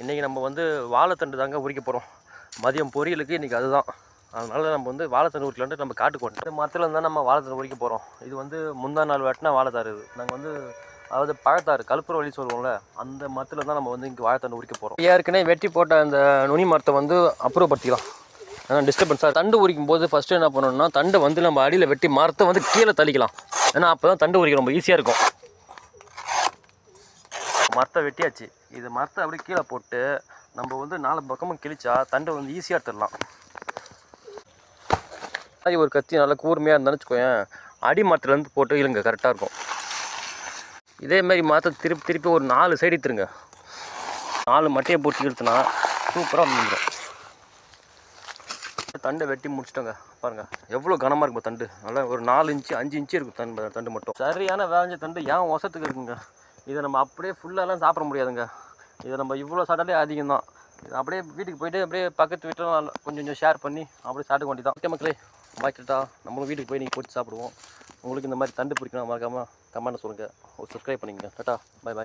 இன்றைக்கி நம்ம வந்து வாழைத்தண்டு தாங்க உரிக்க போகிறோம். மதியம் பொரியலுக்கு இன்றைக்கி அதுதான். அதனால் நம்ம வந்து வாழைத்தண்டு உரிக்கலான்ட்டு நம்ம காட்டுக்கு வந்துட்டு இந்த மரத்தில் இருந்தால் நம்ம வாழைத்தண்டு உரிக்க போகிறோம். இது வந்து முந்தா நாள் வெட்டினா வாழைத்தார். இது நாங்கள் வந்து அதாவது பழத்தாறு கழுப்புற வழி சொல்லுவோம்ல, அந்த மரத்தில் தான் நம்ம வந்து இங்கே வாழைத்தண்டு உரிக்க போகிறோம். ஏற்கனவே வெட்டி போட்ட அந்த நுனி மரத்தை வந்து அப்புறப்படுத்திக்கலாம். ஏன்னா டிஸ்டர்பன்ஸாக தண்டு உரிக்கும் போது ஃபஸ்ட்டு என்ன பண்ணணும்னா, தண்டை வந்து நம்ம அடியில் வெட்டி மரத்தை வந்து கீழே தள்ளிக்கலாம். ஏன்னா அப்போ தான் தண்டு உரிக்க ரொம்ப ஈஸியாக இருக்கும். மரத்தை வெட்டியாச்சு. இது மரத்தை அப்படியே கீழே போட்டு நம்ம வந்து 4 பக்கமும் கிழிச்சா தண்டை வந்து ஈஸியாக எடுத்துடலாம். ஒரு கத்தி நல்லா கூர்மையாக இருந்தாலும் வச்சுக்கோயேன், அடி மரத்துலேருந்து போட்டு இழுங்க கரெக்டாக இருக்கும். இதேமாரி மரத்தை திருப்பி ஒரு 4 சைடு எடுத்துருங்க. 4 மட்டையை போட்டு இழுத்துனா சூப்பராக வந்துடும். தண்டை வெட்டி முடிச்சிட்டோங்க. பாருங்கள் எவ்வளோ கனமாக இருக்கும் தண்டு. நல்லா ஒரு 4 இன்ச்சு 5 இன்ச்சு இருக்கும் தண்டு மட்டும். சரியான வேலைஞ்ச தண்டு ஏன் ஒசத்துக்கு இருக்குங்க. இதை நம்ம அப்படியே ஃபுல்லாலாம் சாப்பிட முடியாதுங்க. இதை நம்ம இவ்வளோ சாப்பிட்டாலே அதிகம் தான். இது அப்படியே வீட்டுக்கு போய்ட்டு அப்படியே பக்கத்து வீட்டில் கொஞ்சம் ஷேர் பண்ணி அப்படியே சாப்பிட வேண்டியதான். ஓகே மக்களே, பாய்க்கிட்டா நம்மளும் வீட்டுக்கு போய் நீங்கள் போட்டு சாப்பிடுவோம். உங்களுக்கு இந்த மாதிரி தண்டு பிடிக்கணும் மறக்காமல் கமெண்ட் சொல்லுங்கள். ஒரு சப்ஸ்கிரைப் பண்ணிக்கங்க. Tata, bye bye.